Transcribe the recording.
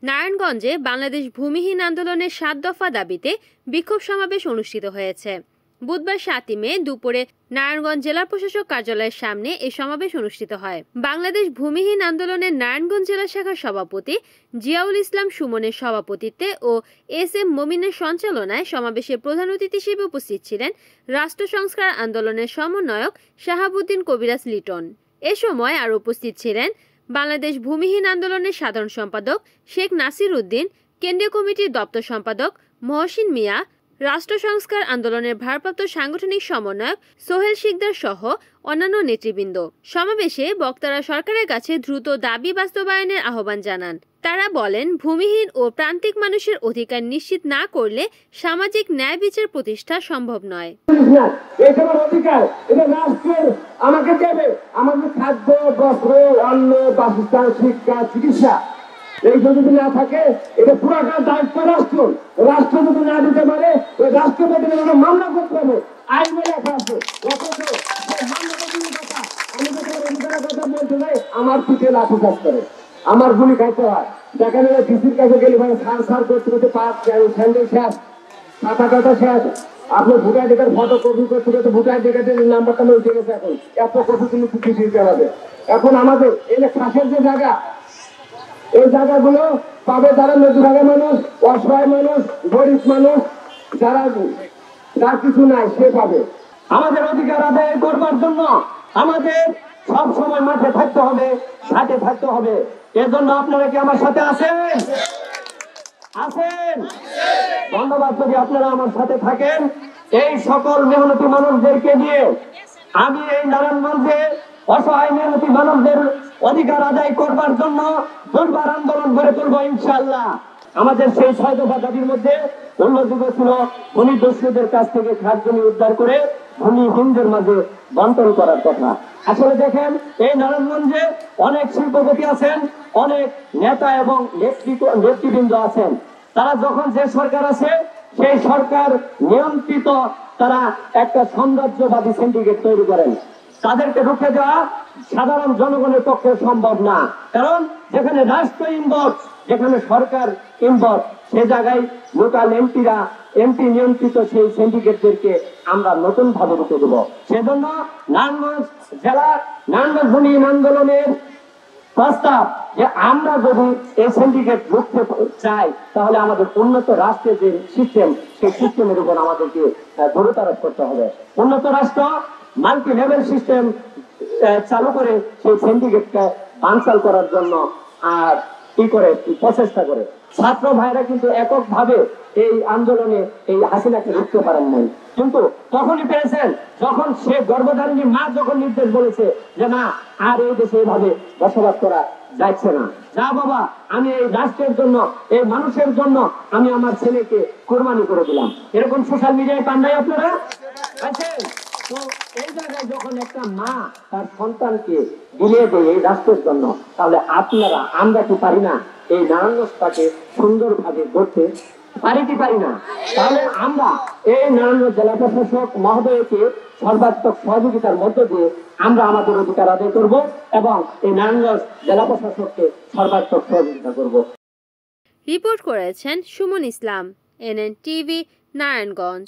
নারায়ণগঞ্জে বাংলাদেশ ভূমিহীন আন্দোলনের ৭ দফা দাবিতে বিক্ষোভ সমাবেশ অনুষ্ঠিত হয়েছে। বুধবার ৭ মে দুপুরে নারায়ণগঞ্জ জেলা প্রশাসক কার্যালয়ের সামনে এই সমাবেশ অনুষ্ঠিত হয়। বাংলাদেশ ভূমিহীন আন্দোলনের নারায়ণগঞ্জ জেলা শাখার সভাপতি জিয়াউল ইসলাম সুমনের সভাপতিত্বে ও এস এম মমিনের সঞ্চালনায় সমাবেশের প্রধান অতিথি হিসেবে উপস্থিত ছিলেন রাষ্ট্র সংস্কার আন্দোলনের সমন্বয়ক শাহাবুদ্দিন কবিরাজ লিটন। এ সময় আরও উপস্থিত ছিলেন বাংলাদেশ ভূমিহীন আন্দোলনের সাধারণ সম্পাদক শেখ নাসির উদ্দিন, কেন্দ্রীয় কমিটির দপ্তর সম্পাদক মহসিন মিয়া, রাষ্ট্র সংস্কার আন্দোলনের ভারপ্রাপ্ত সাংগঠনিক সমন্বয়ক সোহেল শিকদার সহ অন্যান্য নেতৃবৃন্দ। সমাবেশে বক্তারা সরকারের কাছে দ্রুত দাবি বাস্তবায়নের আহ্বান জানান। তারা বলেন, ভূমিহীন ও প্রান্তিক মানুষের অধিকার নিশ্চিত না করলে সামাজিক ন্যায় বিচার প্রতিষ্ঠা সম্ভব নয়। আমাকে দেবে, আমাদের খাদ্য, বস্ত্র, অন্ন, বাসস্থান, শিক্ষা, চিকিৎসা এই যদি না থাকে, এটা পুরাটা দায়িত্ব রাষ্ট্র। রাষ্ট্র যদি না দিতে পারে, ওই রাষ্ট্রপতি মামলা করতে হবে, আইনে লেখা আছে। আমি যদি অধিকারের কথা বলতে যাই, আমার পিঠে লাঠি কাজ করে, আমার গুলি খাইতে হয়। দেখা যাবে ডিসির কাছে গেলে মানে সার করতে করতে পা স্যান্ডেল শেষ, খাতা কাটা শেষ। আপনি ভোটার আইডিকার ফটো কপি করতে করতে ভোটার আইডিকার্ডের নাম্বারটা উঠে গেছে। এখন এত কপি কিন্তু কৃষি চালাবে। এখন আমাদের এই যে খাসের যে জায়গা, এই জায়গাগুলো পাবে যারা মধ্যভাগা মানুষ, অসহায় মানুষ, গরিব মানুষ, যার কিছু নাই সে পাবে। আমাদের অধিকার আদায় করবার জন্য আমাদের সব সময় মাঠে থাকতে হবে, ঘাটে থাকতে হবে। এর জন্য আপনারা কি আমার সাথে আছেন? ধন্যবাদ। যদি আপনারা আমার সাথে থাকেন, এই সকল মেহনতি মানুষদেরকে নিয়ে আমি এই নারায়ণগঞ্জে অসহায় মেহনতি মানুষদের অধিকার আদায় করবার জন্য দুর্বার আন্দোলন গড়ে তুলবো ইনশাআল্লাহ। আমাদের সেই ৬ দফা দাবির মধ্যে উল্লেখযোগ্য ছিল ভূমি দস্যুদের কাছ থেকে খাস জমি উদ্ধার করে ভূমিহীনদের মাঝে বন্টন করার কথা। আসলে দেখেন, এই নারায়ণগঞ্জে অনেক শিল্পপতি আছেন, অনেক নেতা এবং নেতৃবৃন্দ আছেন। তারা যখন যে সরকার আছে, সেই সরকার নিয়ন্ত্রিত তারা একটা সাম্রাজ্যবাদী সিন্ডিকেট তৈরি করেন। তাদেরকে রুখে দেওয়া সাধারণ জনগণের পক্ষে সম্ভব না। কারণ যেখানে রাষ্ট্র ইনভলভ, যেখানে সরকার ইনভলভ, সে জায়গায় লোকাল এমপি নিয়ন্ত্রিত সেই সিন্ডিকেটদেরকে আমরা নতুন ভাবে রুখে দেব। সেজন্য নারায়ণগঞ্জ জেলা নারায়ণগঞ্জ ভূমিহীন আন্দোলনের প্রস্তাব যে আমরা যদি এই সিন্ডিকেট রুখতে চাই, তাহলে আমাদের উন্নত রাষ্ট্রের যে সিস্টেম, সেই সিস্টেমের উপর আমাদেরকে জোরদার করতে হবে। উন্নত রাষ্ট্র মাল্টি লেভেল সিস্টেম চালু করে সেই সিন্ডিকেটকে বানচাল করার জন্য আর কি করে প্রচেষ্টা করে। ছাত্র ভাইরা কিন্তু এককভাবে এই আন্দোলনে এই হাসিনাকে রুখতে পারেন নাই, কিন্তু তখনই পেরেছেন যখন সে গর্ভধারিণী মা যখন নির্দেশ বলেছে যে না, আর এই দেশে এভাবে বসবাস করা যাচ্ছে না। যা বাবা, আমি এই রাষ্ট্রের জন্য, এই মানুষের জন্য আমি আমার ছেলেকে কোরবানি করে দিলাম। এরকম সোশ্যাল মিডিয়ায় পান নাই আপনারা? তো এই জায়গায় যখন একটা মা তার সন্তানকে বিলিয়ে দেয় এই রাষ্ট্রের জন্য, তাহলে আমরা কি পারি না এই নারায়ণগঞ্জটাকে সুন্দরভাবে গড়তে পারি না? তাহলে আমরা এই নারায়ণগঞ্জ জেলা প্রশাসক মহোদয়কে সর্বাত্মক সহযোগিতার মধ্য দিয়ে আমরা আমাদের অধিকার আদায় করব এবং এই নারায়ণগঞ্জ জেলা প্রশাসককে সর্বাত্মক সহযোগিতা করব। রিপোর্ট করেছেন সুমন ইসলাম, NN টিভি, নারায়ণগঞ্জ।